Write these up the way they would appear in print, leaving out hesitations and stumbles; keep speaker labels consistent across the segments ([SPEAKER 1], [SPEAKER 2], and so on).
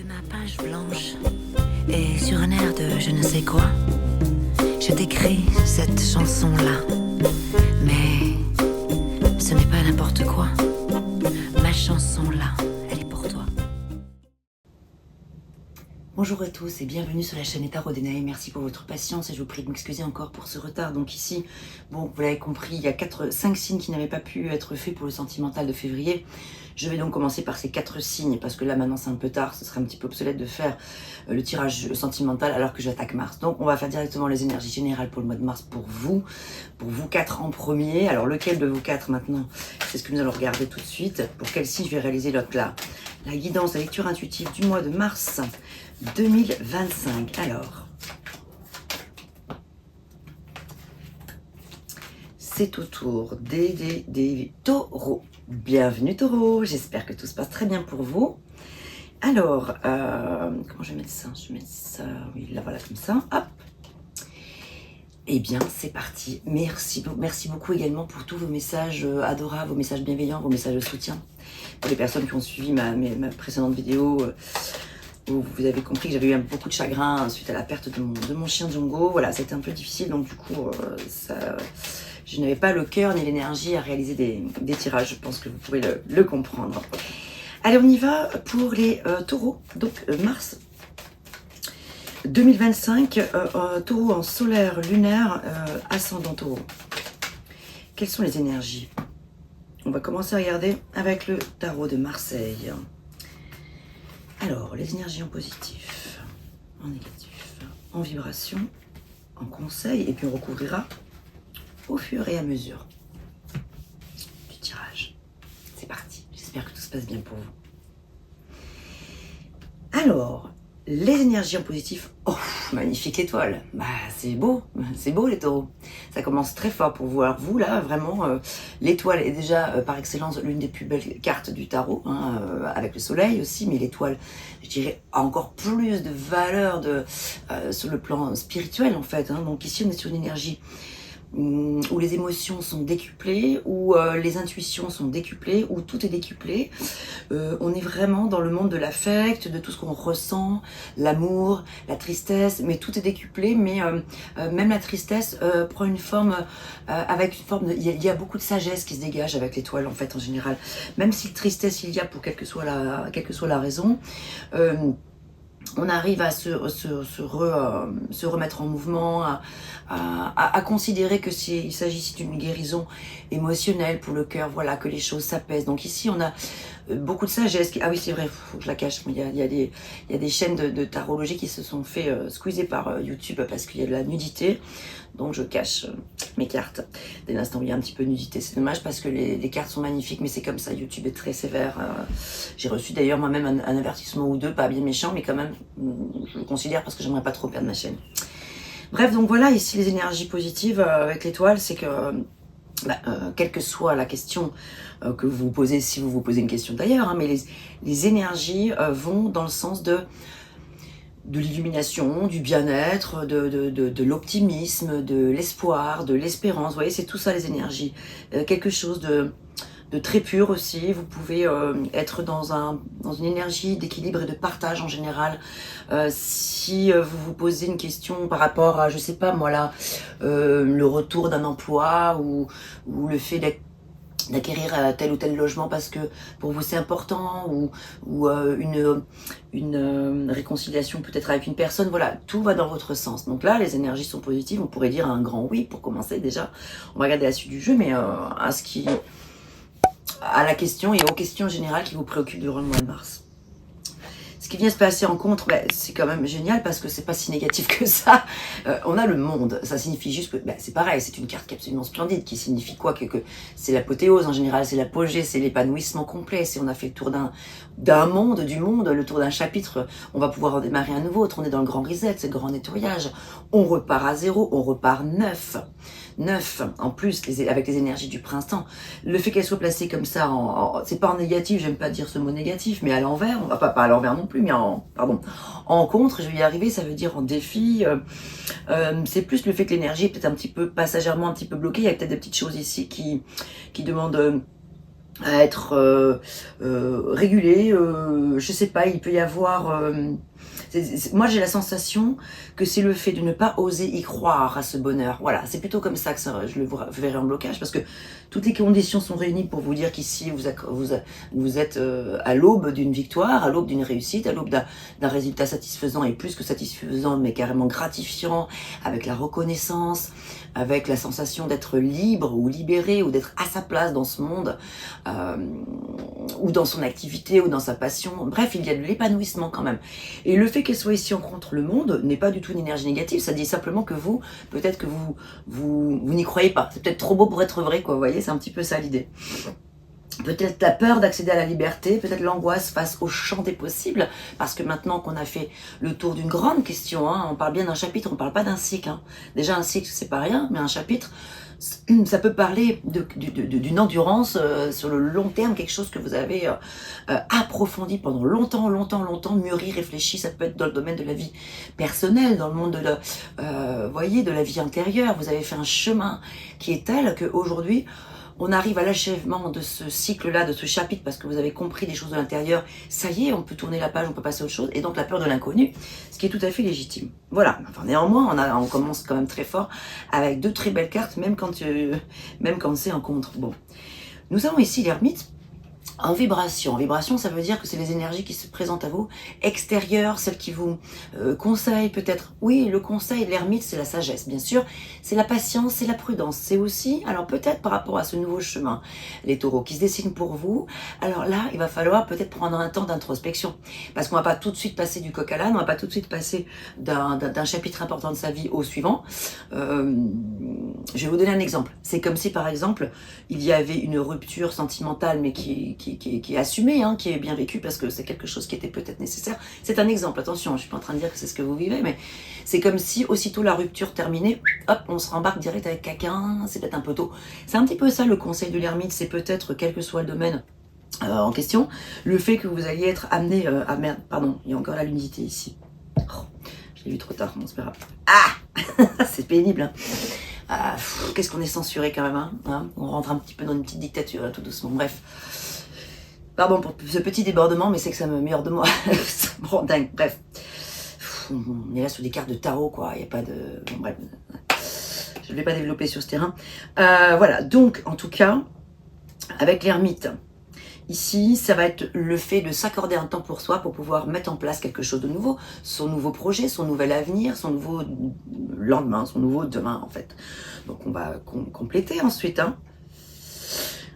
[SPEAKER 1] de ma page blanche et sur un air de je ne sais quoi, je t'écris cette chanson-là. Mais ce n'est pas n'importe quoi. Ma chanson-là, elle est pour toi.
[SPEAKER 2] Bonjour à tous et bienvenue sur la chaîne Tarot Danae. Merci pour votre patience et je vous prie de m'excuser encore pour ce retard. Donc ici, bon, vous l'avez compris, il y a 5 signes qui n'avaient pas pu être faits pour le sentimental de février. Je vais donc commencer par ces 4 signes parce que là maintenant c'est un peu tard, ce serait un petit peu obsolète de faire le tirage sentimental alors que j'attaque Mars. Donc on va faire directement les énergies générales pour le mois de mars pour vous 4 en premier. Alors lequel de vous 4 maintenant? C'est ce que nous allons regarder tout de suite. Pour quel signe je vais réaliser l'autre là? La guidance, la lecture intuitive du mois de mars 2025. Alors, c'est au tour des taureaux. Bienvenue taureau, j'espère que tout se passe très bien pour vous. Alors, comment je vais mettre ça? Je vais mettre ça, oui, là voilà, comme ça, hop. Eh bien, c'est parti. Merci beaucoup également pour tous vos messages adorables, vos messages bienveillants, vos messages de soutien. Pour les personnes qui ont suivi ma précédente vidéo, où vous avez compris que j'avais eu beaucoup de chagrin suite à la perte de mon chien Django. Voilà, c'était un peu difficile, donc du coup, je n'avais pas le cœur ni l'énergie à réaliser des tirages. Je pense que vous pouvez le comprendre. Allez, on y va pour les taureaux. Donc, mars 2025, taureau en solaire, lunaire, ascendant taureau. Quelles sont les énergies? On va commencer à regarder avec le tarot de Marseille. Alors, les énergies en positif, en négatif, en vibration, en conseil, et puis on recouvrira au fur et à mesure du tirage. C'est parti, j'espère que tout se passe bien pour vous. Alors, les énergies en positif, oh, magnifique étoile, bah c'est beau les taureaux. Ça commence très fort pour vous. Alors vous là, vraiment, l'étoile est déjà par excellence l'une des plus belles cartes du tarot, hein, avec le soleil aussi, mais l'étoile, je dirais, a encore plus de valeur sur le plan spirituel en fait. Hein. Donc ici on est sur une énergie où les émotions sont décuplées, où les intuitions sont décuplées, où tout est décuplé. On est vraiment dans le monde de l'affect, de tout ce qu'on ressent, l'amour, la tristesse, mais tout est décuplé, mais même la tristesse prend une forme, avec une forme il y a beaucoup de sagesse qui se dégage avec l'étoile en fait en général. Même si tristesse il y a pour quelle que soit la raison, on arrive à se remettre en mouvement, à considérer que il s'agit d'une guérison émotionnelle pour le cœur, voilà, que les choses s'apaisent. Donc ici, on a beaucoup de sagesse. Ah oui, c'est vrai, faut que je la cache. Il y a des chaînes de tarologie qui se sont fait squeezer par YouTube parce qu'il y a de la nudité. Donc je cache mes cartes. Dès l'instant où il y a un petit peu de nudité, c'est dommage parce que les cartes sont magnifiques, mais c'est comme ça, YouTube est très sévère. J'ai reçu d'ailleurs moi-même un avertissement ou deux, pas bien méchant, mais quand même, je le considère parce que j'aimerais pas trop perdre ma chaîne. Bref, donc voilà, ici les énergies positives avec l'étoile, c'est que quelle que soit la question que vous vous posez, si vous vous posez une question d'ailleurs, hein, mais les énergies vont dans le sens de l'illumination, du bien-être, de l'optimisme, de l'espoir, de l'espérance. Vous voyez, c'est tout ça les énergies. Quelque chose de très pur aussi. Vous pouvez être dans une énergie d'équilibre et de partage en général. Si vous vous posez une question par rapport à, je sais pas moi là, le retour d'un emploi ou le fait d'acquérir tel ou tel logement parce que pour vous c'est important, ou une réconciliation peut-être avec une personne, voilà, tout va dans votre sens. Donc là, les énergies sont positives, on pourrait dire un grand oui pour commencer déjà. On va regarder la suite du jeu, mais à la question et aux questions générales qui vous préoccupent durant le mois de mars. Ce qui vient se passer en contre, c'est quand même génial parce que c'est pas si négatif que ça. On a le monde, ça signifie juste que c'est pareil, c'est une carte qui est absolument splendide, qui signifie quoi, que c'est l'apothéose en général, c'est l'apogée, c'est l'épanouissement complet. Si on a fait le tour d'un monde, le tour d'un chapitre, on va pouvoir en démarrer un nouveau. On est dans le grand reset, c'est le grand nettoyage. On repart à zéro, on repart neuf en plus avec les énergies du printemps. Le fait qu'elle soit placée comme ça, c'est pas en négatif, j'aime pas dire ce mot négatif, mais à l'envers, pas à l'envers non plus, mais en contre, je vais y arriver, ça veut dire en défi. C'est plus le fait que l'énergie est peut-être un petit peu passagèrement un petit peu bloquée. Il y a peut-être des petites choses ici qui demandent à être régulé, je sais pas, il peut y avoir... moi j'ai la sensation que c'est le fait de ne pas oser y croire à ce bonheur. Voilà, c'est plutôt comme ça que je le verrai en blocage, parce que toutes les conditions sont réunies pour vous dire qu'ici vous êtes à l'aube d'une victoire, à l'aube d'une réussite, à l'aube d'un résultat satisfaisant, et plus que satisfaisant, mais carrément gratifiant, avec la reconnaissance, avec la sensation d'être libre ou libéré, ou d'être à sa place dans ce monde, ou dans son activité, ou dans sa passion. Bref, il y a de l'épanouissement quand même. Et le fait qu'elle soit ici en contre le monde n'est pas du tout une énergie négative, ça dit simplement que vous, peut-être que vous n'y croyez pas. C'est peut-être trop beau pour être vrai, quoi, vous voyez, c'est un petit peu ça l'idée. Peut-être la peur d'accéder à la liberté, peut-être l'angoisse face au champ des possibles, parce que maintenant qu'on a fait le tour d'une grande question, hein, on parle bien d'un chapitre, on ne parle pas d'un cycle. Hein. Déjà un cycle, c'est pas rien, mais un chapitre, ça peut parler d'une endurance sur le long terme, quelque chose que vous avez approfondi pendant longtemps, mûri, réfléchi. Ça peut être dans le domaine de la vie personnelle, dans le monde voyez, de la vie intérieure. Vous avez fait un chemin qui est tel qu'aujourd'hui, on arrive à l'achèvement de ce cycle-là, de ce chapitre, parce que vous avez compris des choses de l'intérieur. Ça y est, on peut tourner la page, on peut passer à autre chose. Et donc la peur de l'inconnu, ce qui est tout à fait légitime. Voilà. Enfin, néanmoins, on commence quand même très fort avec deux très belles cartes, même quand c'est un contre. Bon. Nous avons ici l'ermite. En vibration. En vibration, ça veut dire que c'est les énergies qui se présentent à vous, extérieures, celles qui vous conseillent peut-être. Oui, le conseil de l'ermite, c'est la sagesse, bien sûr. C'est la patience, c'est la prudence. C'est aussi, alors peut-être par rapport à ce nouveau chemin, les taureaux qui se dessinent pour vous, alors là, il va falloir peut-être prendre un temps d'introspection. Parce qu'on ne va pas tout de suite passer du coq à l'âne, on ne va pas tout de suite passer d'un chapitre important de sa vie au suivant. Je vais vous donner un exemple. C'est comme si, par exemple, il y avait une rupture sentimentale, mais qui est assumée, hein, qui est bien vécue, parce que c'est quelque chose qui était peut-être nécessaire. C'est un exemple, attention, je ne suis pas en train de dire que c'est ce que vous vivez, mais c'est comme si, aussitôt la rupture terminée, hop, on se rembarque direct avec quelqu'un, c'est peut-être un peu tôt. C'est un petit peu ça le conseil de l'ermite, c'est peut-être, quel que soit le domaine en question, le fait que vous alliez être amené à... Merde, pardon, il y a encore la luminosité ici. Oh, je l'ai vu trop tard, bon, c'est pas grave. Ah c'est pénible, hein. Qu'est-ce qu'on est censuré quand même, hein, on rentre un petit peu dans une petite dictature, là, tout doucement, bref. Pardon pour ce petit débordement, mais c'est que ça me met hors de moi. Ça me rend dingue, bref. On est là sous des cartes de tarot, quoi, il n'y a pas de... Bon, bref, je ne vais pas développer sur ce terrain. Voilà, donc, en tout cas, avec l'ermite, ici, ça va être le fait de s'accorder un temps pour soi, pour pouvoir mettre en place quelque chose de nouveau, son nouveau projet, son nouvel avenir, son nouveau lendemain, son nouveau demain, en fait. Donc, on va compléter ensuite, hein.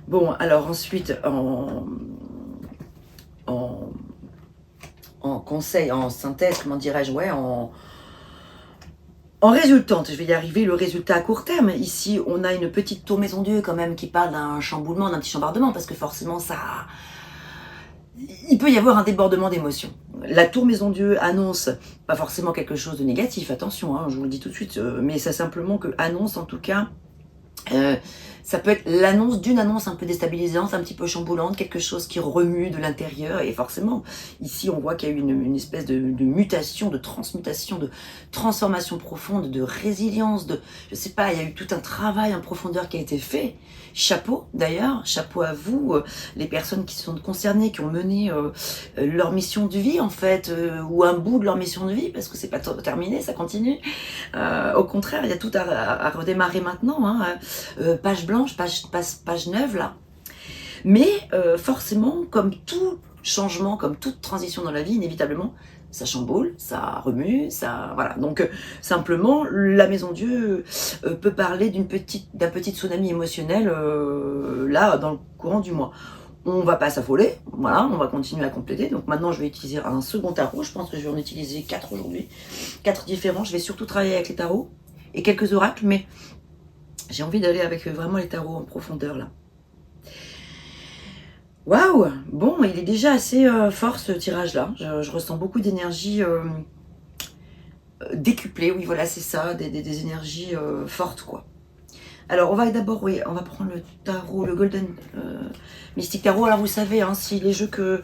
[SPEAKER 2] Bon, alors ensuite, en conseil, en synthèse, comment dirais-je, ouais, en résultante, je vais y arriver, le résultat à court terme. Ici, on a une petite tour maison Dieu quand même qui parle d'un chamboulement, d'un petit chambardement, parce que forcément, il peut y avoir un débordement d'émotions. La tour maison Dieu annonce pas forcément quelque chose de négatif, attention, hein, je vous le dis tout de suite, mais ça simplement que annonce en tout cas... ça peut être l'annonce d'une annonce un peu déstabilisante, un petit peu chamboulante, quelque chose qui remue de l'intérieur. Et forcément, ici, on voit qu'il y a eu une espèce de mutation, de transmutation, de transformation profonde, de résilience, je sais pas, il y a eu tout un travail en profondeur qui a été fait. Chapeau, d'ailleurs, chapeau à vous, les personnes qui sont concernées, qui ont mené leur mission de vie, en fait, ou un bout de leur mission de vie, parce que c'est pas terminé, ça continue. Au contraire, il y a tout à redémarrer maintenant, hein. Page blanche, page neuve, là. Mais forcément, comme tout changement, comme toute transition dans la vie, inévitablement, ça chamboule, ça remue, ça... Voilà. Donc, simplement, la Maison Dieu peut parler d'un petit tsunami émotionnel, là, dans le courant du mois. On va pas s'affoler, voilà, on va continuer à compléter. Donc maintenant, je vais utiliser un second tarot. Je pense que je vais en utiliser 4 aujourd'hui. 4 différents. Je vais surtout travailler avec les tarots et quelques oracles, mais j'ai envie d'aller avec vraiment les tarots en profondeur, là. Waouh! Bon, il est déjà assez fort, ce tirage-là. Je ressens beaucoup d'énergie décuplée. Oui, voilà, c'est ça, des énergies fortes, quoi. Alors, on va d'abord, oui, on va prendre le tarot, le Golden Mystic Tarot. Alors, vous savez, hein, si les jeux que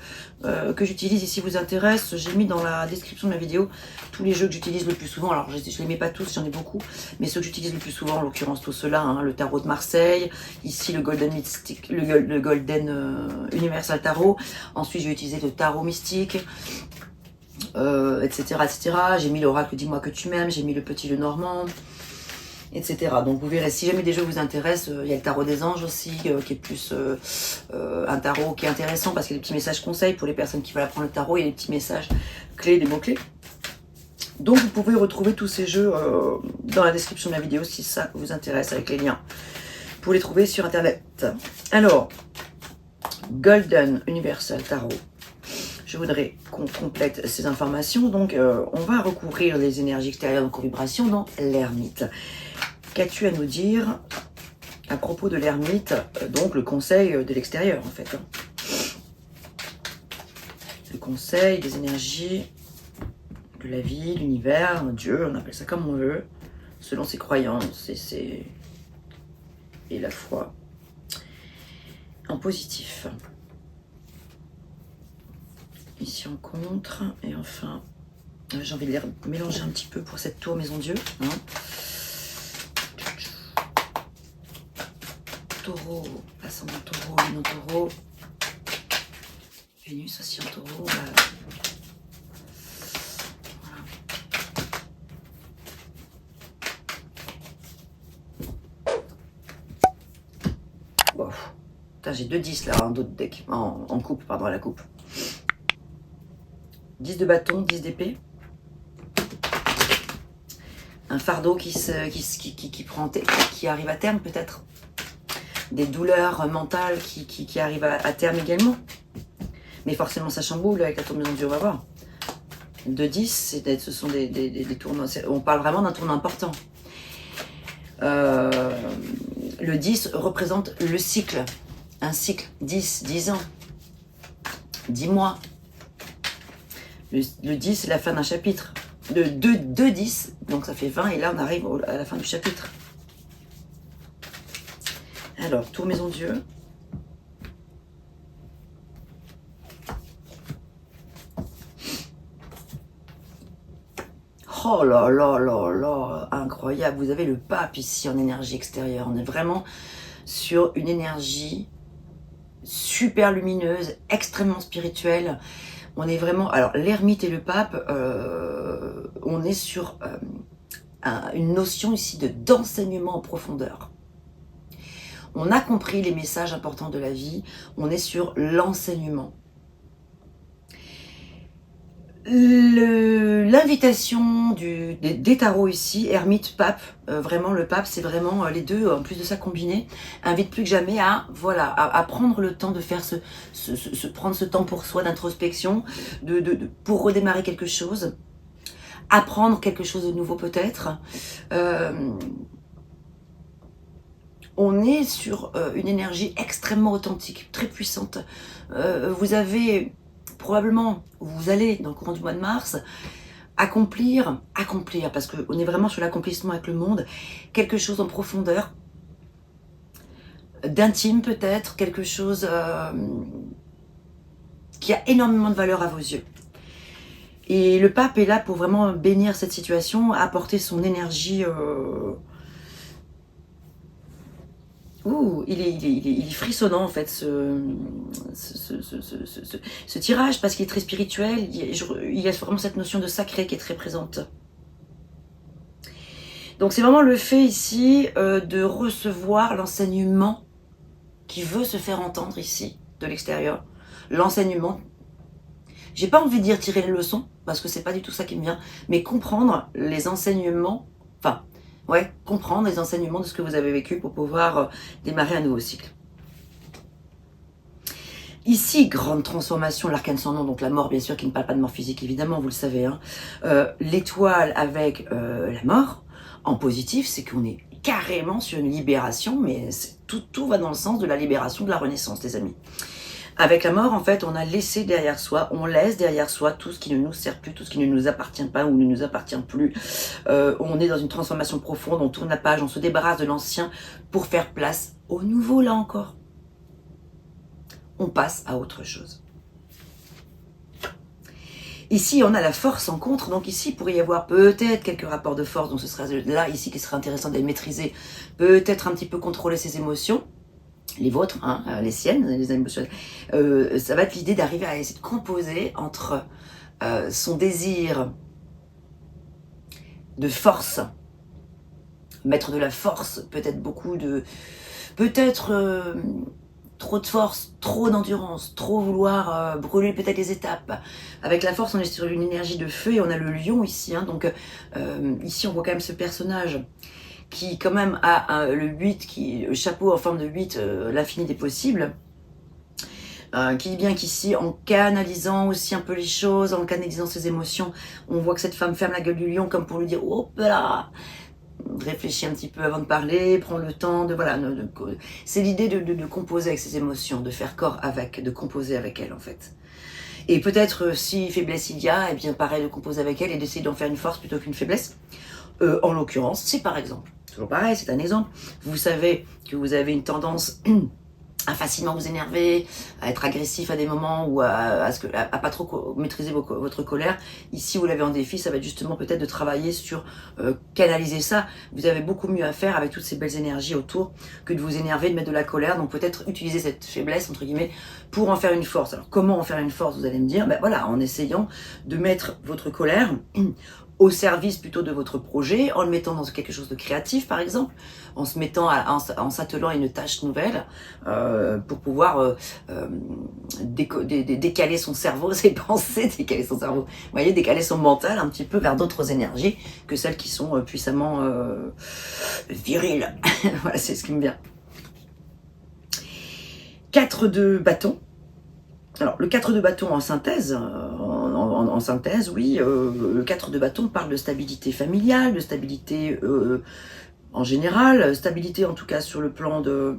[SPEAKER 2] j'utilise ici vous intéressent, j'ai mis dans la description de ma vidéo tous les jeux que j'utilise le plus souvent. Alors, je ne les mets pas tous, j'en ai beaucoup, mais ceux que j'utilise le plus souvent, en l'occurrence, tous ceux-là, hein, le tarot de Marseille, ici le Golden Mystic, le Golden Universal Tarot. Ensuite, j'ai utilisé le tarot mystique. Etc, etc. J'ai mis l'oracle Dis-moi que tu m'aimes, j'ai mis le petit le normand, etc. Donc vous verrez, si jamais des jeux vous intéressent, il y a le tarot des anges aussi, qui est plus un tarot qui est intéressant parce qu'il y a des petits messages conseils pour les personnes qui veulent apprendre le tarot, il y a des petits messages clés, des mots-clés. Donc vous pouvez retrouver tous ces jeux dans la description de la vidéo si ça vous intéresse, avec les liens pour les trouver sur internet. Alors, Golden Universal Tarot. Je voudrais qu'on complète ces informations. Donc, on va recouvrir les énergies extérieures donc en vibration dans l'ermite. Qu'as-tu à nous dire à propos de l'ermite? Donc, le conseil de l'extérieur, en fait. Le conseil des énergies de la vie, l'univers, Dieu, on appelle ça comme on veut, selon ses croyances et la foi. En positif. Ici en contre, et enfin, j'ai envie de les mélanger un petit peu pour cette tour Maison Dieu. Hein. Taureau, ascendant taureau, non taureau. Vénus aussi en taureau. Voilà. Wow. J'ai 2 10 là, en d'autres decks, en coupe, pardon, à la coupe. 10 de bâton, 10 d'épée. Un fardeau qui arrive à terme peut-être. Des douleurs mentales qui arrivent à terme également. Mais forcément ça chamboule avec la tour Maison Dieu, on va voir. 2 10, ce sont des tournants. On parle vraiment d'un tournant important. Le 10 représente le cycle. Un cycle, 10 ans, 10 mois. Le 10, c'est la fin d'un chapitre. De 2 10, donc ça fait 20, et là on arrive à la fin du chapitre. Alors, tour Maison Dieu. Oh là là là là, incroyable. Vous avez le pape ici en énergie extérieure. On est vraiment sur une énergie super lumineuse, extrêmement spirituelle. On est vraiment, alors l'ermite et le pape, on est sur une notion ici d'enseignement en profondeur. On a compris les messages importants de la vie, on est sur l'enseignement. L'invitation des tarots ici, ermite, pape, vraiment le pape, c'est vraiment les deux, en plus de ça combiné, invite plus que jamais à, voilà, à prendre le temps de faire prendre ce temps pour soi d'introspection, pour redémarrer quelque chose, apprendre quelque chose de nouveau peut-être. On est sur une énergie extrêmement authentique, très puissante. Vous avez probablement, vous allez dans le courant du mois de mars accomplir, parce qu'on est vraiment sur l'accomplissement avec le monde, quelque chose en profondeur, d'intime peut-être, quelque chose qui a énormément de valeur à vos yeux. Et le pape est là pour vraiment bénir cette situation, apporter son énergie. Il est frissonnant en fait ce tirage, parce qu'il est très spirituel. Il y a vraiment cette notion de sacré qui est très présente. Donc c'est vraiment le fait ici de recevoir l'enseignement qui veut se faire entendre ici, de l'extérieur. L'enseignement. J'ai pas envie de dire tirer les leçons, parce que c'est pas du tout ça qui me vient, mais comprendre les enseignements, enfin, ouais, comprendre les enseignements de ce que vous avez vécu pour pouvoir démarrer un nouveau cycle. Ici, grande transformation, l'arcane sans nom, donc la mort, bien sûr, qui ne parle pas de mort physique, évidemment, vous le savez. Hein. L'étoile avec la mort, en positif, c'est qu'on est carrément sur une libération, mais tout va dans le sens de la libération, de la renaissance, les amis. Avec la mort, en fait, on a laissé derrière soi, on laisse derrière soi tout ce qui ne nous sert plus, tout ce qui ne nous appartient pas ou ne nous appartient plus. On est dans une transformation profonde, on tourne la page, on se débarrasse de l'ancien pour faire place au nouveau, là encore. On passe à autre chose. Ici, on a la force en contre, donc ici, il pourrait y avoir peut-être quelques rapports de force, donc ce serait là, ici, qui serait intéressant de les maîtriser, peut-être un petit peu contrôler ses émotions, les vôtres, hein, les siennes, les émotions. Ça va être l'idée d'arriver à essayer de composer entre son désir de force, mettre de la force, peut-être beaucoup de... peut-être trop de force, trop d'endurance, trop vouloir brûler peut-être les étapes. Avec la force, on est sur une énergie de feu et on a le lion ici. Hein, donc ici, on voit quand même ce personnage qui quand même a le 8, le chapeau en forme de 8, l'infini des possibles. Qui dit bien qu'ici, en canalisant aussi un peu les choses, en canalisant ses émotions, on voit que cette femme ferme la gueule du lion comme pour lui dire « Hop là !» Réfléchis un petit peu avant de parler, prends le temps de... Voilà, c'est l'idée de composer avec ses émotions, de faire corps avec, de composer avec elle en fait. Et peut-être si faiblesse il y a, eh bien pareil de composer avec elle et d'essayer d'en faire une force plutôt qu'une faiblesse. En l'occurrence, si par exemple, toujours pareil, c'est un exemple, vous savez que vous avez une tendance à facilement vous énerver, à être agressif à des moments ou à pas trop maîtriser votre colère. Ici, vous l'avez en défi, ça va être justement peut-être de travailler sur canaliser ça. Vous avez beaucoup mieux à faire avec toutes ces belles énergies autour que de vous énerver, de mettre de la colère. Donc peut-être utiliser cette faiblesse, entre guillemets, pour en faire une force. Alors comment en faire une force, vous allez me dire? Ben voilà, en essayant de mettre votre colère au service plutôt de votre projet, en le mettant dans quelque chose de créatif par exemple, en se mettant en s'attelant à une tâche nouvelle pour pouvoir décaler son cerveau, ses pensées, décaler son cerveau, vous voyez, décaler son mental un petit peu vers d'autres énergies que celles qui sont puissamment viriles. Voilà, c'est ce qui me vient. 4 de bâton. Alors, le 4 de bâton en synthèse, oui, le 4 de bâton parle de stabilité familiale, de stabilité en général, stabilité en tout cas sur le plan de...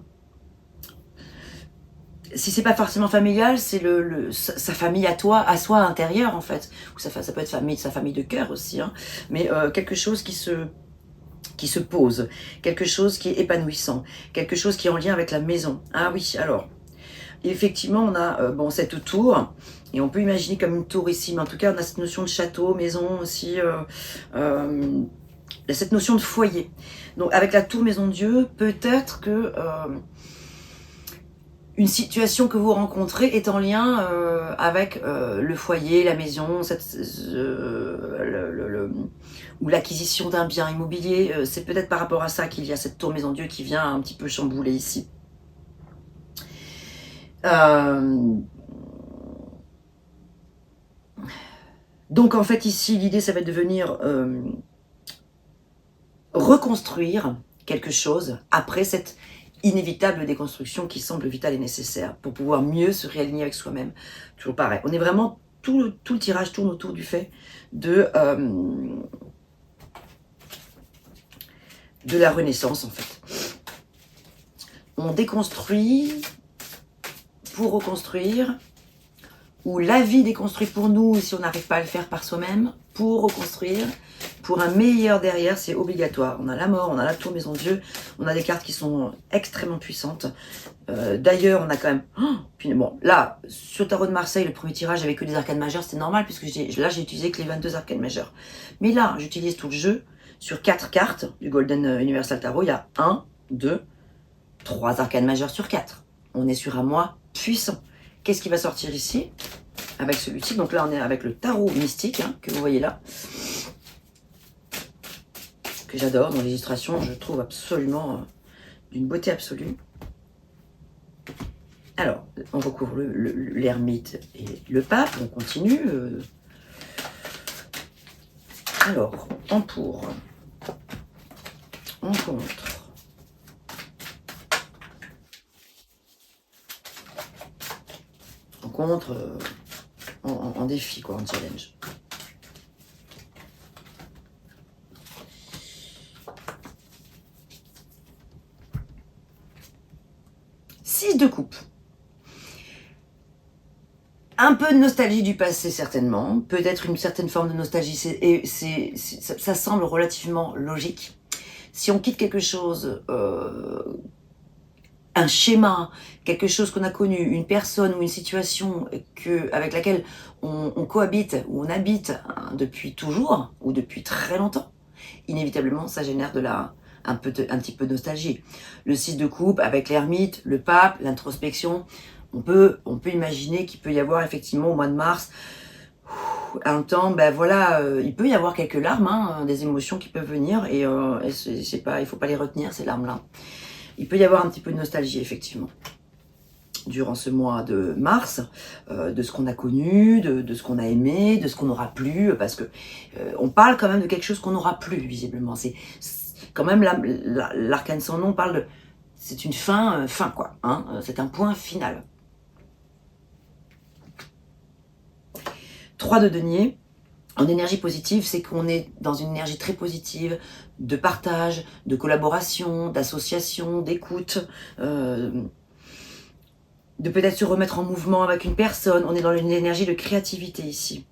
[SPEAKER 2] Si c'est pas forcément familial, c'est sa famille à soi intérieure en fait. Ou ça peut être sa famille de cœur aussi, hein. Mais quelque chose qui se pose, quelque chose qui est épanouissant, quelque chose qui est en lien avec la maison. Ah oui, alors... effectivement, on a cette tour, et on peut imaginer comme une tour ici, mais en tout cas, on a cette notion de château, maison aussi, cette notion de foyer. Donc, avec la tour Maison Dieu, peut-être que une situation que vous rencontrez est en lien avec le foyer, la maison, ou l'acquisition d'un bien immobilier. C'est peut-être par rapport à ça qu'il y a cette tour Maison Dieu qui vient un petit peu chambouler ici. Donc en fait ici l'idée ça va être de venir reconstruire quelque chose après cette inévitable déconstruction qui semble vitale et nécessaire pour pouvoir mieux se réaligner avec soi-même. Toujours pareil, on est vraiment, tout le tirage tourne autour du fait de la renaissance en fait. On déconstruit pour reconstruire, ou la vie déconstruit pour nous si on n'arrive pas à le faire par soi-même, pour reconstruire, pour un meilleur derrière, c'est obligatoire. On a la mort, on a la tour Maison Dieu, on a des cartes qui sont extrêmement puissantes. D'ailleurs, on a quand même... puis bon, là, sur Tarot de Marseille, le premier tirage, j'avais que des arcanes majeures, c'était normal, puisque là, j'ai utilisé que les 22 arcanes majeures. Mais là, j'utilise tout le jeu. Sur 4 cartes du Golden Universal Tarot, il y a 1, 2, 3 arcanes majeures sur 4. On est sur un mois puissant. Qu'est-ce qui va sortir ici avec celui-ci? Donc là, on est avec le tarot mystique, hein, que vous voyez là, que j'adore. Dans l'illustration, je trouve absolument d'une beauté absolue. Alors, on recouvre l'ermite et le pape, on continue. Alors, en pour, en contre. En défi, quoi, en challenge. Six de coupe. Un peu de nostalgie du passé, certainement. Peut-être une certaine forme de nostalgie. Ça semble relativement logique. Si on quitte quelque chose, un schéma, quelque chose qu'on a connu, une personne ou une situation avec laquelle on cohabite ou on habite depuis toujours ou depuis très longtemps, inévitablement, ça génère un petit peu de nostalgie. Le 6 de coupe avec l'ermite, le pape, l'introspection, on peut imaginer qu'il peut y avoir effectivement au mois de mars un temps, ben voilà, il peut y avoir quelques larmes, hein, des émotions qui peuvent venir et c'est pas, il faut pas les retenir ces larmes-là. Il peut y avoir un petit peu de nostalgie effectivement durant ce mois de mars, de ce qu'on a connu, de ce qu'on a aimé, de ce qu'on n'aura plus, parce que on parle quand même de quelque chose qu'on n'aura plus visiblement. C'est quand même l'arcane sans nom parle de, c'est une fin quoi, hein, c'est un point final. 3 de denier, en énergie positive, c'est qu'on est dans une énergie très positive, de partage, de collaboration, d'association, d'écoute, de peut-être se remettre en mouvement avec une personne. On est dans une énergie de créativité ici.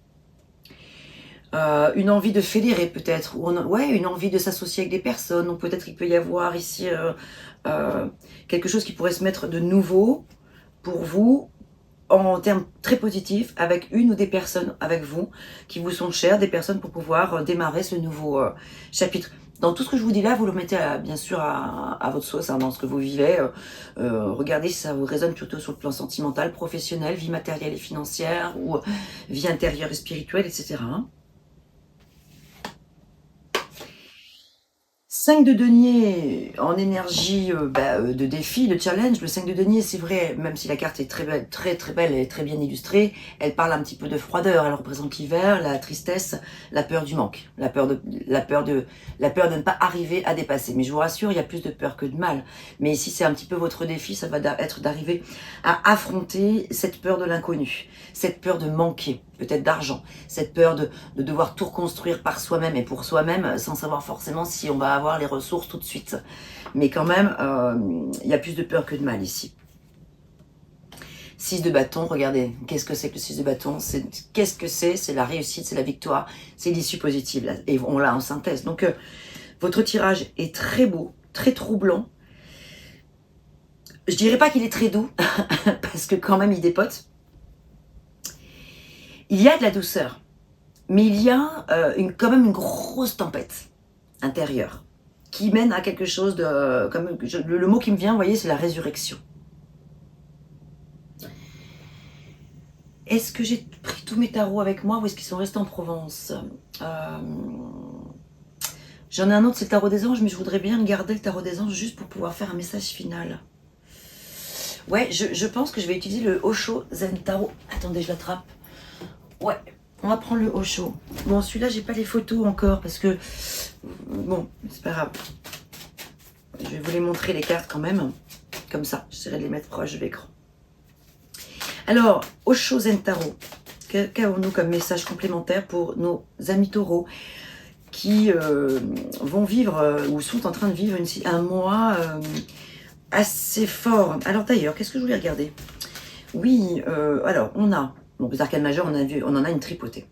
[SPEAKER 2] Une envie de fédérer peut-être, une envie de s'associer avec des personnes, ou peut-être il peut y avoir ici quelque chose qui pourrait se mettre de nouveau pour vous, en termes très positifs, avec une ou des personnes avec vous qui vous sont chères, des personnes pour pouvoir démarrer ce nouveau chapitre. Dans tout ce que je vous dis là, vous le mettez bien sûr à votre sauce, hein, dans ce que vous vivez. Regardez si ça vous résonne plutôt sur le plan sentimental, professionnel, vie matérielle et financière, ou vie intérieure et spirituelle, etc. 5 de denier en énergie de défi, de challenge. Le 5 de denier, c'est vrai, même si la carte est très belle, très belle et très bien illustrée, elle parle un petit peu de froideur. Elle représente l'hiver, la tristesse, la peur du manque, la peur de ne pas arriver à dépasser. Mais je vous rassure, il y a plus de peur que de mal. Mais ici, c'est un petit peu votre défi, ça va être d'arriver à affronter cette peur de l'inconnu, cette peur de manquer, peut-être d'argent, cette peur de devoir tout reconstruire par soi-même et pour soi-même, sans savoir forcément si on va avoir les ressources tout de suite. Mais quand même, il y a plus de peur que de mal ici. 6 de bâton, regardez, qu'est-ce que c'est que le 6 de bâton? Qu'est-ce que c'est? C'est la réussite, c'est la victoire, c'est l'issue positive, là, et on l'a en synthèse. Donc, votre tirage est très beau, très troublant. Je dirais pas qu'il est très doux, parce que quand même, il dépote. Il y a de la douceur, mais il y a quand même une grosse tempête intérieure qui mène à quelque chose de... le mot qui me vient, vous voyez, c'est la résurrection. Est-ce que j'ai pris tous mes tarots avec moi ou est-ce qu'ils sont restés en Provence? J'en ai un autre, c'est le tarot des anges, mais je voudrais bien garder le tarot des anges juste pour pouvoir faire un message final. Ouais, je pense que je vais utiliser le Osho Zen Tarot. Attendez, je l'attrape. Ouais, on va prendre le Osho. Bon, celui-là, j'ai pas les photos encore parce que... Bon, c'est pas grave. Je vais vous les montrer, les cartes, quand même. Comme ça, j'essaierai de les mettre proche de l'écran. Alors, Osho Zen Tarot. Qu'avons-nous comme message complémentaire pour nos amis taureaux qui vont vivre ou sont en train de vivre un mois assez fort. Alors d'ailleurs, qu'est-ce que je voulais regarder? Oui, alors on a... Donc les arcanes majeures, on en a une tripotée.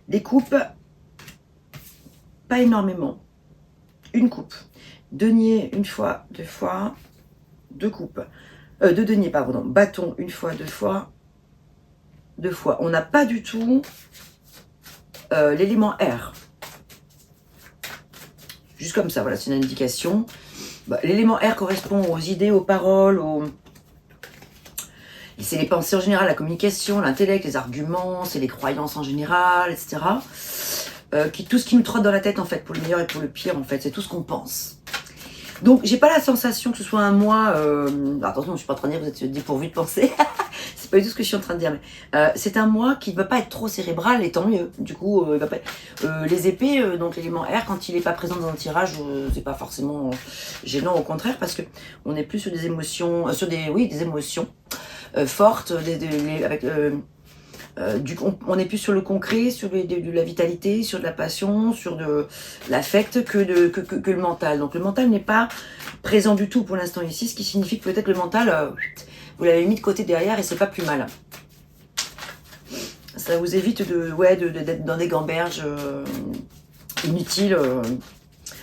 [SPEAKER 2] Des coupes, pas énormément. Une coupe. Denier, une fois, deux fois. Deux coupes. Deux deniers, pardon. Bâton, une fois, deux fois. Deux fois. On n'a pas du tout l'élément R. Juste comme ça, voilà, c'est une indication. Bah, l'élément R correspond aux idées, aux paroles, c'est les pensées en général, la communication, l'intellect, les arguments, c'est les croyances en général, etc. Tout ce qui nous trotte dans la tête, en fait, pour le meilleur et pour le pire, en fait, c'est tout ce qu'on pense. Donc, j'ai pas la sensation que ce soit un mois... attention, je suis pas en train de dire que vous êtes dépourvu de pensée. C'est pas du tout ce que je suis en train de dire. Mais c'est un mois qui ne va pas être trop cérébral, et tant mieux. Du coup, il va pas... les épées, donc l'élément R, quand il n'est pas présent dans le tirage, c'est pas forcément gênant, au contraire, parce que on est plus sur des émotions... des émotions fortes, on est plus sur le concret, sur de la vitalité, sur de la passion, sur de l'affect que le mental. Donc le mental n'est pas présent du tout pour l'instant ici, ce qui signifie que peut-être le mental, vous l'avez mis de côté derrière et c'est pas plus mal. Ça vous évite d'être dans des gamberges inutiles.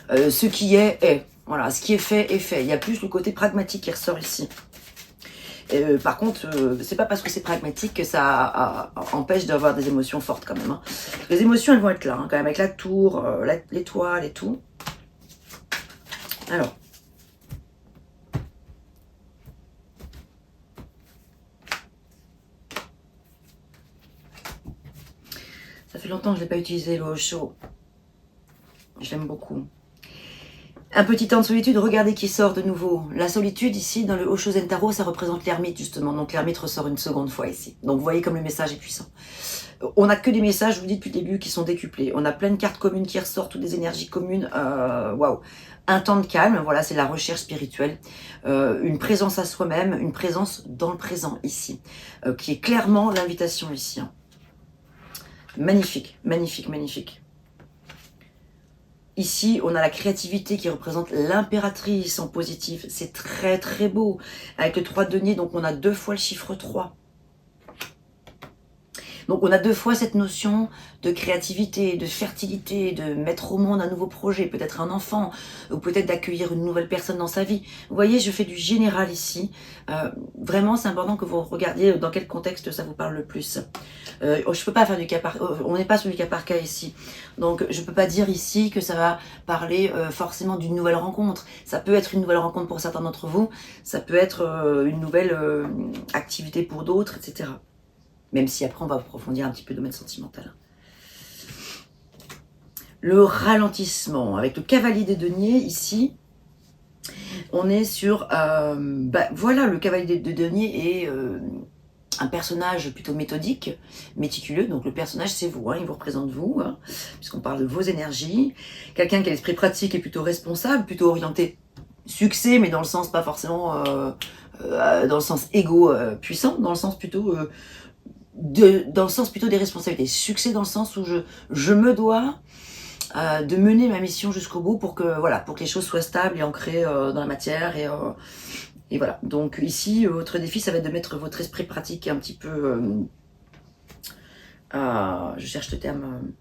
[SPEAKER 2] Ce qui est. Voilà, ce qui est fait est fait. Il y a plus le côté pragmatique qui ressort ici. Par contre, c'est pas parce que c'est pragmatique que ça empêche d'avoir des émotions fortes quand même. Hein. Les émotions, elles vont être là, hein, quand même, avec la tour, l'étoile et tout. Alors. Ça fait longtemps que je n'ai pas utilisé le Osho. Je l'aime beaucoup. Un petit temps de solitude, regardez qui sort de nouveau. La solitude ici, dans le Osho Zen Tarot, ça représente l'ermite justement. Donc l'ermite ressort une seconde fois ici. Donc vous voyez comme le message est puissant. On n'a que des messages, je vous dis depuis le début, qui sont décuplés. On a plein de cartes communes qui ressortent, toutes des énergies communes. Waouh. Un temps de calme, voilà, c'est la recherche spirituelle. Une présence à soi-même, une présence dans le présent ici. Qui est clairement l'invitation ici. Hein. Magnifique, magnifique, magnifique. Ici, on a la créativité qui représente l'impératrice en positif. C'est très très beau. Avec le 3 de denier, donc on a 2 fois le chiffre 3. Donc on a 2 fois cette notion de créativité, de fertilité, de mettre au monde un nouveau projet, peut-être un enfant, ou peut-être d'accueillir une nouvelle personne dans sa vie. Vous voyez, je fais du général ici. Vraiment, c'est important que vous regardiez dans quel contexte ça vous parle le plus. Je peux pas faire du cas par... on n'est pas sur du cas par cas ici. Donc je peux pas dire ici que ça va parler forcément d'une nouvelle rencontre. Ça peut être une nouvelle rencontre pour certains d'entre vous. Ça peut être une nouvelle activité pour d'autres, etc. Même si après on va approfondir un petit peu le domaine sentimental. Le ralentissement. Avec le cavalier des deniers ici, on est sur... voilà, le cavalier des deniers est un personnage plutôt méthodique, méticuleux. Donc le personnage c'est vous, hein, il vous représente vous, hein, puisqu'on parle de vos énergies. Quelqu'un qui a l'esprit pratique et plutôt responsable, plutôt orienté succès, mais dans le sens pas forcément... dans le sens égo puissant, dans le sens plutôt... dans le sens plutôt des responsabilités. Succès dans le sens où je me dois de mener ma mission jusqu'au bout pour que, voilà, pour que les choses soient stables et ancrées dans la matière. Et voilà. Donc ici, votre défi, ça va être de mettre votre esprit pratique un petit peu... je cherche le terme...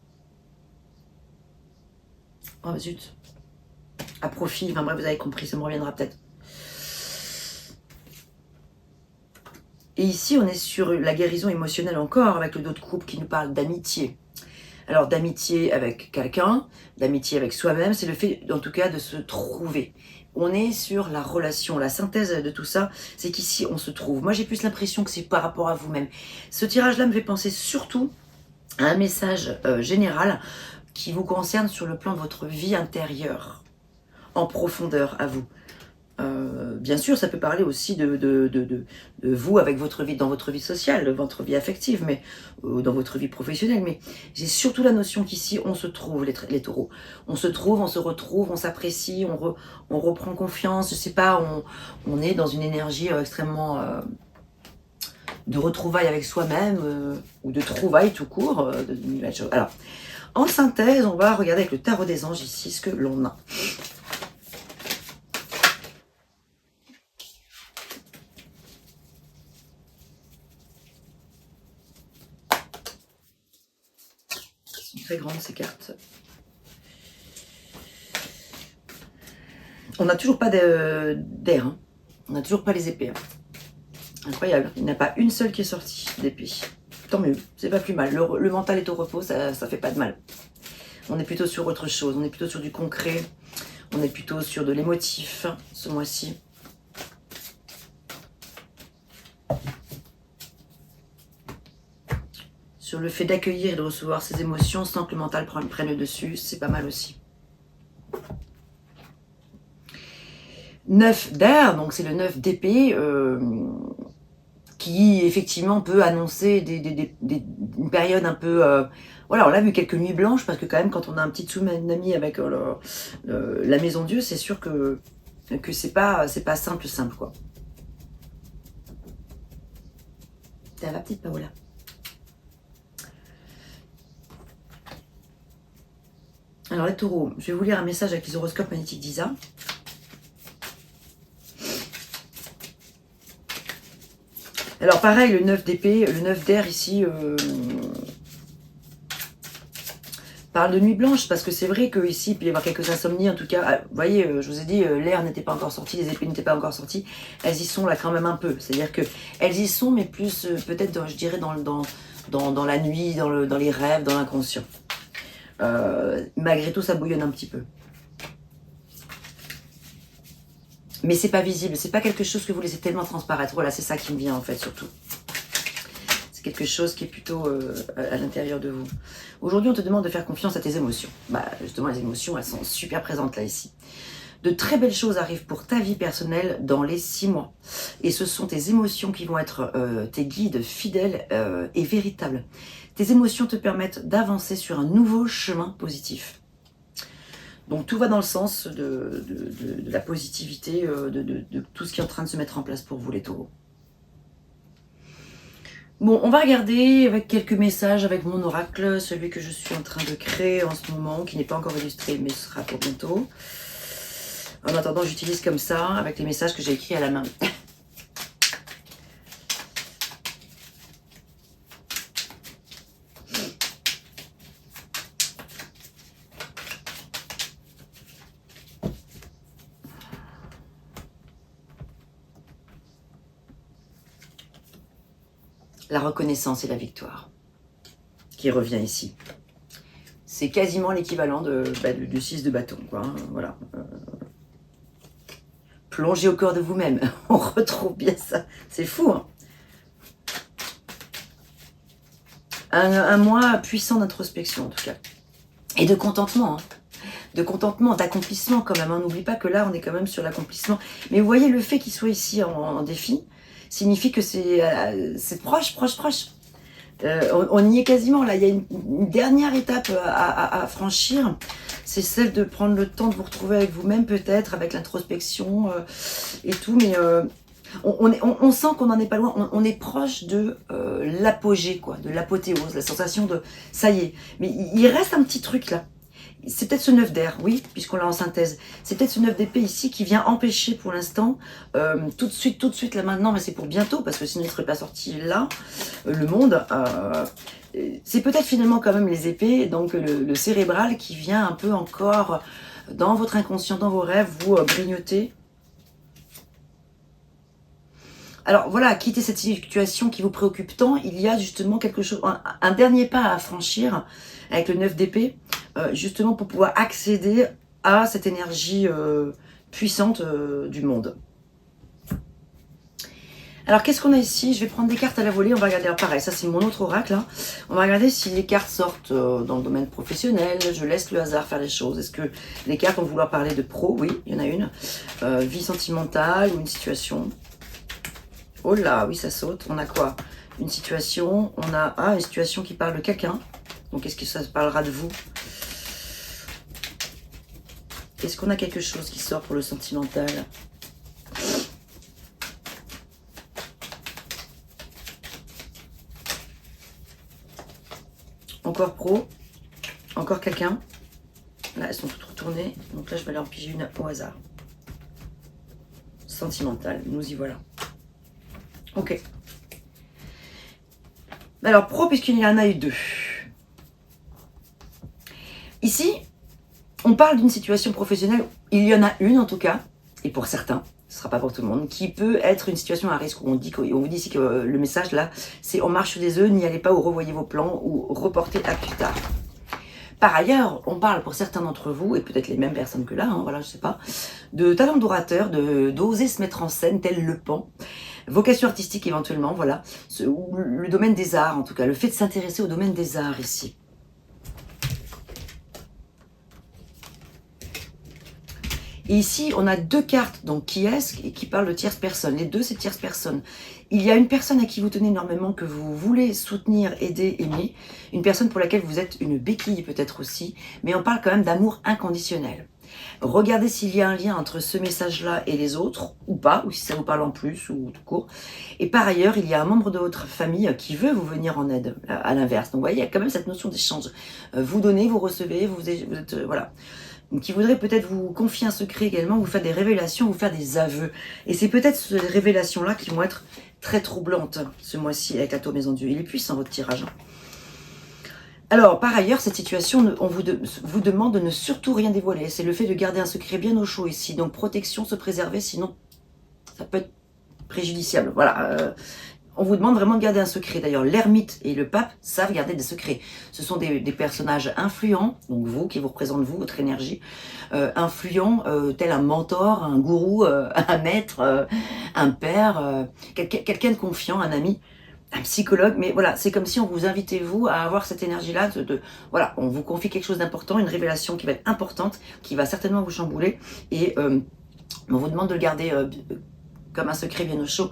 [SPEAKER 2] oh zut. À profit. Enfin bref, vous avez compris, ça me reviendra peut-être. Et ici, on est sur la guérison émotionnelle encore, avec le dos de coupe qui nous parle d'amitié. Alors, d'amitié avec quelqu'un, d'amitié avec soi-même, c'est le fait, en tout cas, de se trouver. On est sur la relation, la synthèse de tout ça, c'est qu'ici, on se trouve. Moi, j'ai plus l'impression que c'est par rapport à vous-même. Ce tirage-là me fait penser surtout à un message général qui vous concerne sur le plan de votre vie intérieure, en profondeur à vous. Bien sûr, ça peut parler aussi de vous avec votre vie, dans votre vie sociale, votre vie affective, mais dans votre vie professionnelle. Mais j'ai surtout la notion qu'ici, on se trouve, les taureaux. On se trouve, on se retrouve, on s'apprécie, on reprend confiance. Je sais pas, on est dans une énergie extrêmement de retrouvailles avec soi-même ou de trouvailles tout court. Alors, en synthèse, on va regarder avec le tarot des anges ici ce que l'on a. Très grandes ces cartes. On n'a toujours pas d'air, hein. On n'a toujours pas les épées. Hein. Incroyable, il n'y en a pas une seule qui est sortie d'épée. Tant mieux, c'est pas plus mal. Le mental est au repos, ça fait pas de mal. On est plutôt sur autre chose, on est plutôt sur du concret, on est plutôt sur de l'émotif ce mois-ci. Sur le fait d'accueillir et de recevoir ses émotions sans que le mental prenne le dessus, c'est pas mal aussi. 9 d'air, donc c'est le 9 d'épée, qui effectivement peut annoncer une période un peu... voilà, on l'a vu, quelques nuits blanches, parce que quand même quand on a un petit tsunami avec la maison Dieu, c'est sûr que c'est pas simple quoi. Ça va, petite Paola? Alors les taureaux, je vais vous lire un message avec les horoscopes magnétiques d'Isa. Alors pareil, le 9 d'épée, le 9 d'air ici, parle de nuit blanche, parce que c'est vrai qu'ici, il peut y avoir quelques insomnies, en tout cas, vous voyez, je vous ai dit, l'air n'était pas encore sorti, les épées n'étaient pas encore sorties, elles y sont là quand même un peu, c'est-à-dire qu'elles y sont, mais plus peut-être, je dirais, dans la nuit, dans les rêves, dans l'inconscient. Malgré tout, ça bouillonne un petit peu. Mais c'est pas visible, c'est pas quelque chose que vous laissez tellement transparaître, voilà, c'est ça qui me vient en fait, surtout. Quelque chose qui est plutôt à l'intérieur de vous. Aujourd'hui, on te demande de faire confiance à tes émotions. Bah, justement, les émotions, elles sont super présentes là, ici. De très belles choses arrivent pour ta vie personnelle dans les 6 mois. Et ce sont tes émotions qui vont être tes guides fidèles et véritables. Tes émotions te permettent d'avancer sur un nouveau chemin positif. Donc tout va dans le sens de la positivité, de tout ce qui est en train de se mettre en place pour vous, les taureaux. Bon, on va regarder avec quelques messages avec mon oracle, celui que je suis en train de créer en ce moment, qui n'est pas encore illustré, mais ce sera pour bientôt. En attendant, j'utilise comme ça, avec les messages que j'ai écrits à la main. La reconnaissance et la victoire qui revient ici. C'est quasiment l'équivalent du 6 de bâton, quoi. Hein, voilà. Plongez au corps de vous-même. On retrouve bien ça. C'est fou, hein. Un mois puissant d'introspection, en tout cas. Et de contentement, hein. De contentement, d'accomplissement quand même. Hein. N'oublie pas que là, on est quand même sur l'accomplissement. Mais vous voyez, le fait qu'il soit ici en défi, signifie que c'est proche. On y est quasiment, là. Il y a une dernière étape à franchir. C'est celle de prendre le temps de vous retrouver avec vous-même, peut-être, avec l'introspection et tout. Mais on sent qu'on n'en est pas loin. On est proche de l'apogée, quoi, de l'apothéose, la sensation de ça y est. Mais il reste un petit truc, là. C'est peut-être ce 9 d'air, oui, puisqu'on l'a en synthèse. C'est peut-être ce 9 d'épée ici qui vient empêcher pour l'instant, tout de suite, là maintenant, mais c'est pour bientôt, parce que sinon il ne serait pas sorti là, le monde. C'est peut-être finalement quand même les épées, donc le cérébral qui vient un peu encore dans votre inconscient, dans vos rêves, vous grignoter. Alors voilà, quitter cette situation qui vous préoccupe tant, il y a justement quelque chose, un dernier pas à franchir avec le 9 d'épée, justement pour pouvoir accéder à cette énergie puissante du monde. Alors qu'est-ce qu'on a ici? Je vais prendre des cartes à la volée, on va regarder, alors pareil, ça c'est mon autre oracle, hein. On va regarder si les cartes sortent dans le domaine professionnel, je laisse le hasard faire les choses. Est-ce que les cartes vont vouloir parler de pro? Oui, il y en a une. Vie sentimentale ou une situation. Oh là, oui, ça saute. On a quoi? Une situation. On a une situation qui parle de quelqu'un. Donc, est-ce que ça parlera de vous? Est-ce qu'on a quelque chose qui sort pour le sentimental? Encore pro. Encore quelqu'un. Là, elles sont toutes retournées. Donc là, je vais leur piger une au hasard. Sentimental. Nous y voilà. Ok. Alors, pro, puisqu'il y en a eu 2. Ici, on parle d'une situation professionnelle, il y en a une en tout cas, et pour certains, ce ne sera pas pour tout le monde, qui peut être une situation à risque, où on vous dit ici que le message là, c'est on marche sur des œufs, n'y allez pas ou revoyez vos plans, ou reportez à plus tard. Par ailleurs, on parle pour certains d'entre vous, et peut-être les mêmes personnes que là, hein, voilà, je sais pas, de talent d'orateur, d'oser se mettre en scène tel le pan, vocation artistique éventuellement, voilà, ou le domaine des arts en tout cas, le fait de s'intéresser au domaine des arts ici. Et ici, on a 2 cartes, donc qui est-ce, et qui parlent de tierce personne. Les 2, c'est tierce personne. Il y a une personne à qui vous tenez énormément, que vous voulez soutenir, aider, aimer. Une personne pour laquelle vous êtes une béquille peut-être aussi. Mais on parle quand même d'amour inconditionnel. Regardez s'il y a un lien entre ce message-là et les autres, ou pas, ou si ça vous parle en plus, ou tout court. Et par ailleurs, il y a un membre de votre famille qui veut vous venir en aide, à l'inverse. Donc vous voyez, il y a quand même cette notion d'échange. Vous donnez, vous recevez, vous êtes voilà. Qui voudrait peut-être vous confier un secret également, vous faire des révélations, vous faire des aveux. Et c'est peut-être ces révélations-là qui vont être très troublantes ce mois-ci avec la tour Maison Dieu. Il est puissant votre tirage. Alors, par ailleurs, cette situation, vous demande de ne surtout rien dévoiler. C'est le fait de garder un secret bien au chaud ici. Donc, protection, se préserver, sinon ça peut être préjudiciable. Voilà. On vous demande vraiment de garder un secret. D'ailleurs, l'ermite et le pape savent garder des secrets. Ce sont des personnages influents, donc vous, qui vous représentent vous, votre énergie, influents, tel un mentor, un gourou, un maître, un père, quelqu'un de confiant, un ami, un psychologue. Mais voilà, c'est comme si on vous invitait, vous, à avoir cette énergie-là. Voilà, on vous confie quelque chose d'important, une révélation qui va être importante, qui va certainement vous chambouler. Et on vous demande de le garder comme un secret bien au chaud.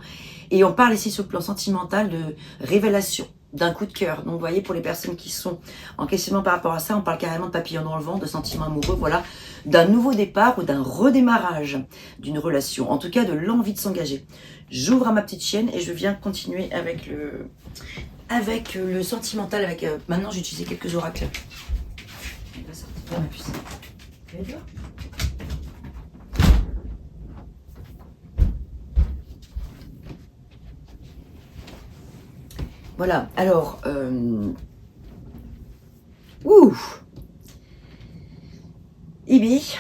[SPEAKER 2] Et on parle ici sur le plan sentimental de révélation, d'un coup de cœur. Donc vous voyez, pour les personnes qui sont en questionnement par rapport à ça, on parle carrément de papillon dans le vent, de sentiments amoureux, voilà, d'un nouveau départ ou d'un redémarrage d'une relation, en tout cas de l'envie de s'engager. J'ouvre à ma petite chienne et je viens continuer avec le sentimental. Maintenant j'ai utilisé quelques oracles. Voilà, alors, Ibi.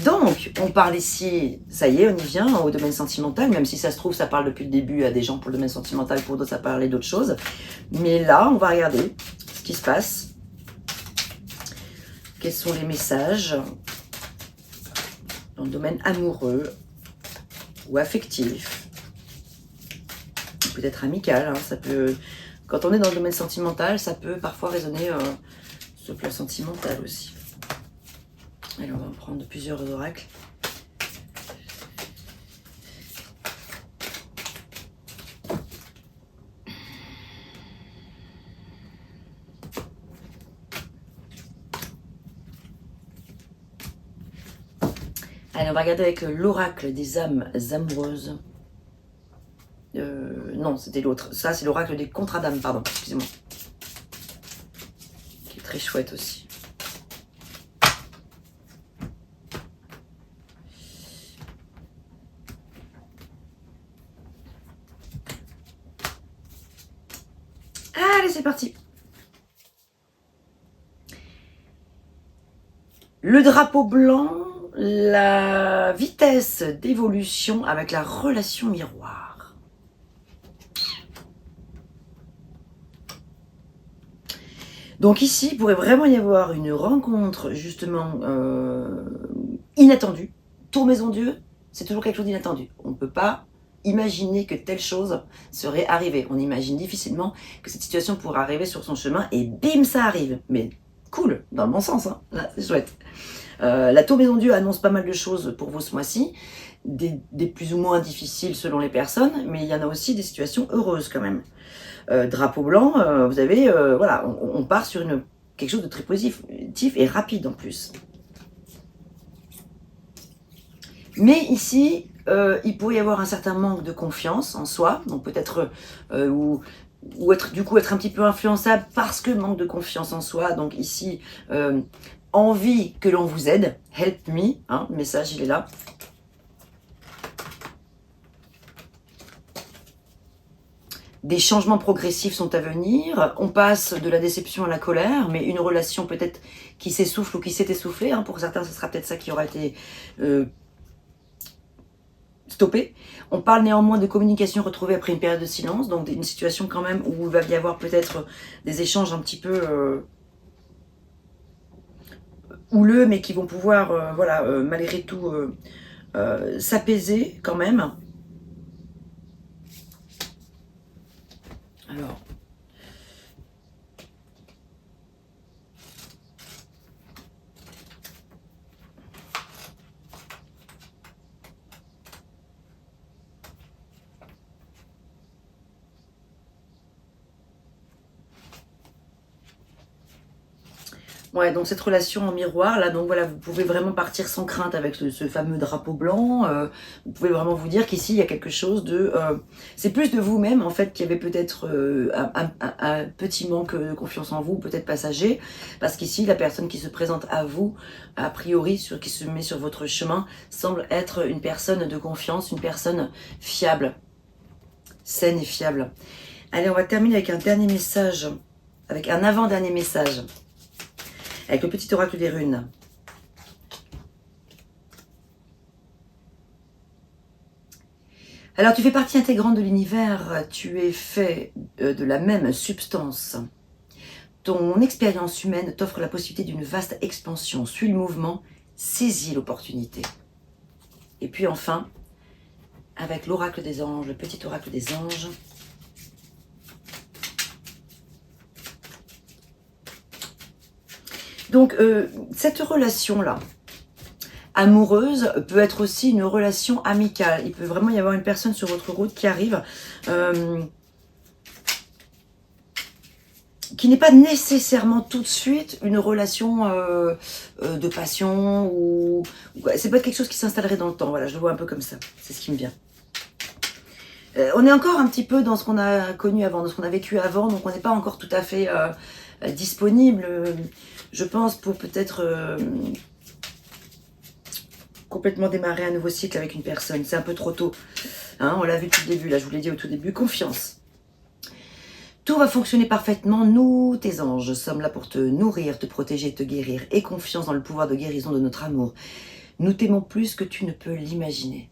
[SPEAKER 2] Donc, on parle ici, ça y est, on y vient, au domaine sentimental, même si ça se trouve, ça parle depuis le début à des gens pour le domaine sentimental, pour d'autres, ça parlait d'autres choses. Mais là, on va regarder ce qui se passe. Quels sont les messages dans le domaine amoureux ou affectif. Peut-être amical, hein, ça peut, quand on est dans le domaine sentimental, ça peut parfois résonner sur le plan sentimental aussi. Alors on va en prendre plusieurs oracles. Allez, on va regarder avec l'oracle des âmes amoureuses. Non, c'était l'autre. Ça, c'est l'oracle des contrats d'âme, pardon, excusez-moi. Qui est très chouette aussi. Allez, c'est parti. Le drapeau blanc, la vitesse d'évolution avec la relation miroir. Donc ici, il pourrait vraiment y avoir une rencontre justement inattendue. Tour maison Dieu, c'est toujours quelque chose d'inattendu. On ne peut pas imaginer que telle chose serait arrivée. On imagine difficilement que cette situation pourrait arriver sur son chemin et bim, ça arrive. Mais cool, dans le bon sens, hein. Là, c'est chouette. La tour maison Dieu annonce pas mal de choses pour vous ce mois-ci. Des plus ou moins difficiles selon les personnes, mais il y en a aussi des situations heureuses quand même. Drapeau blanc, vous avez, voilà, on part sur quelque chose de très positif et rapide en plus. Mais ici, il pourrait y avoir un certain manque de confiance en soi, donc peut-être, ou être un petit peu influençable parce que manque de confiance en soi. Donc ici, envie que l'on vous aide, help me, hein, le message il est là. Des changements progressifs sont à venir. On passe de la déception à la colère, mais une relation peut-être qui s'essouffle ou qui s'est essoufflée. Hein. Pour certains, ce sera peut-être ça qui aura été stoppé. On parle néanmoins de communication retrouvée après une période de silence, donc une situation quand même où il va y avoir peut-être des échanges un petit peu houleux, mais qui vont pouvoir, voilà, malgré tout, s'apaiser quand même. Alors, ouais, donc cette relation en miroir, là, donc voilà, vous pouvez vraiment partir sans crainte avec ce fameux drapeau blanc. Vous pouvez vraiment vous dire qu'ici, il y a quelque chose de... c'est plus de vous-même, en fait, qui avait peut-être un petit manque de confiance en vous, peut-être passager, parce qu'ici, la personne qui se présente à vous, a priori, qui se met sur votre chemin, semble être une personne de confiance, une personne fiable, saine et fiable. Allez, on va terminer avec un dernier message avec un avant-dernier message, avec le petit oracle des runes. Alors, tu fais partie intégrante de l'univers, tu es fait de la même substance. Ton expérience humaine t'offre la possibilité d'une vaste expansion. Suis le mouvement, saisis l'opportunité. Et puis enfin, avec l'oracle des anges, le petit oracle des anges, donc cette relation-là, amoureuse, peut être aussi une relation amicale. Il peut vraiment y avoir une personne sur votre route qui arrive, qui n'est pas nécessairement tout de suite une relation de passion, ou c'est pas quelque chose qui s'installerait dans le temps. Voilà, je le vois un peu comme ça, c'est ce qui me vient. On est encore un petit peu dans ce qu'on a connu avant, dans ce qu'on a vécu avant, donc on n'est pas encore tout à fait disponible, je pense, pour peut-être complètement démarrer un nouveau cycle avec une personne. C'est un peu trop tôt, hein, on l'a vu tout le début, là je vous l'ai dit au tout début, confiance. Tout va fonctionner parfaitement, nous, tes anges, sommes là pour te nourrir, te protéger, te guérir, et confiance dans le pouvoir de guérison de notre amour. Nous t'aimons plus que tu ne peux l'imaginer.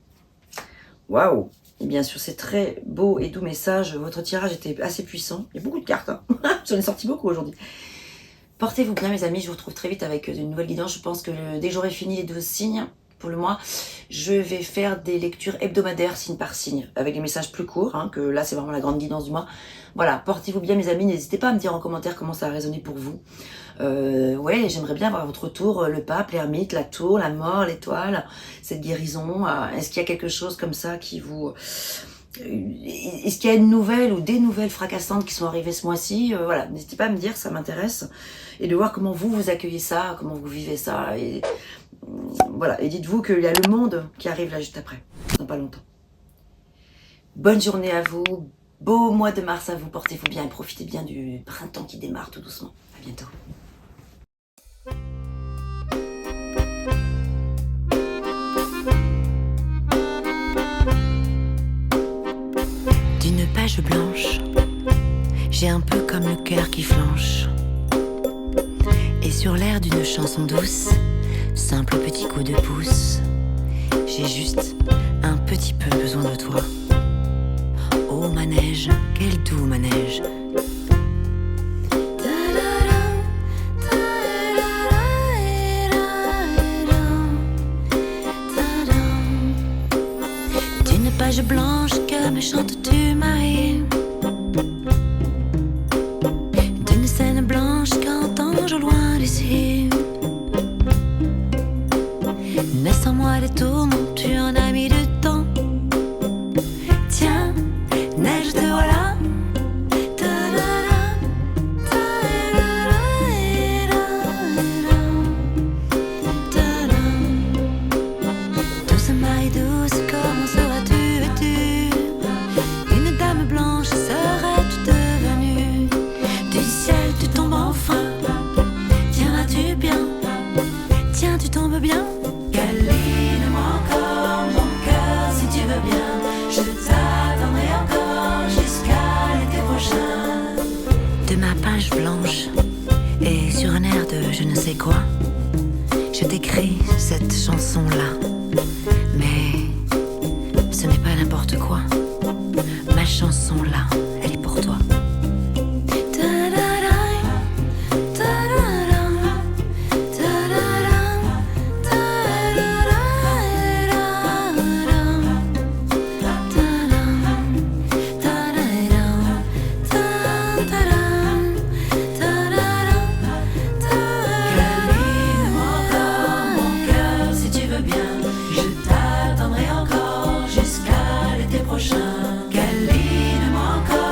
[SPEAKER 2] Waouh! Et bien sûr, c'est très beau et doux message. Votre tirage était assez puissant. Il y a beaucoup de cartes, hein. J'en ai sorti beaucoup aujourd'hui. Portez-vous bien, mes amis. Je vous retrouve très vite avec une nouvelle guidance. Je pense que dès que j'aurai fini les 12 signes, pour le mois, je vais faire des lectures hebdomadaires, signe par signe, avec des messages plus courts, hein, que là, c'est vraiment la grande guidance du mois. Voilà, portez-vous bien, mes amis. N'hésitez pas à me dire en commentaire comment ça a résonné pour vous. Ouais, j'aimerais bien avoir votre retour, le pape, l'ermite, la tour, la mort, l'étoile, cette guérison. Est-ce qu'il y a quelque chose comme ça qui vous... Est-ce qu'il y a une nouvelle ou des nouvelles fracassantes qui sont arrivées ce mois-ci? Voilà, n'hésitez pas à me dire, ça m'intéresse. Et de voir comment vous accueillez ça, comment vous vivez ça. Et voilà, et dites-vous qu'il y a le monde qui arrive là juste après, dans pas longtemps. Bonne journée à vous, beau mois de mars à vous, portez-vous bien et profitez bien du printemps qui démarre tout doucement. À bientôt.
[SPEAKER 1] D'une page blanche, j'ai un peu comme le cœur qui flanche. Et sur l'air d'une chanson douce, simple petit coup de pouce, j'ai juste un petit peu besoin de toi. Oh manège, quel doux manège. D'une page blanche que me chantes-tu, Marie? D'une scène blanche qu'entends-je au loin d'ici? Naissent en moi des tourments, tu en as mis du temps. Tiens, neige, te voilà. Douce Marie douce, comment seras-tu vêtue? Une dame blanche serais-tu devenue? Du ciel tu tombes enfin. Tiens, vas-tu bien? Tiens, tu tombes bien? Câline-moi encore mon cœur si tu veux bien. Je t'attendrai encore jusqu'à l'été prochain. De ma page blanche et sur un air de je ne sais quoi, je t'écris cette chanson-là. Mais ce n'est pas n'importe quoi. Ma chanson-là, elle est pour toi. Câline-moi encore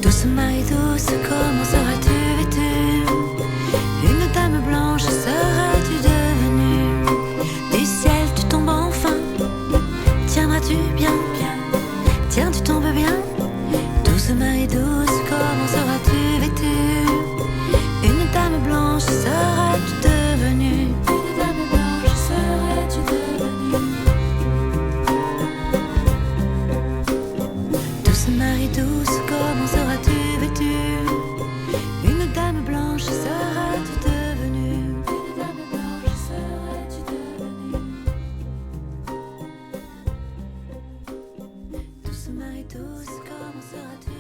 [SPEAKER 1] Douce Marie douce, comment seras-tu vêtue? Une dame blanche seras-tu devenue? Du ciel tu tombes enfin, tiendras-tu bien, bien? Tiens, tu tombes bien? Douce Marie douce, comment seras-tu vêtue? Une dame blanche seras-tu devenue? Une dame blanche serais-tu devenue? Douce Marie douce, comment seras-tu vêtue? Une dame blanche seras-tu devenue? Une dame blanche serais-tu devenue? Douce Marie douce, comment seras-tu?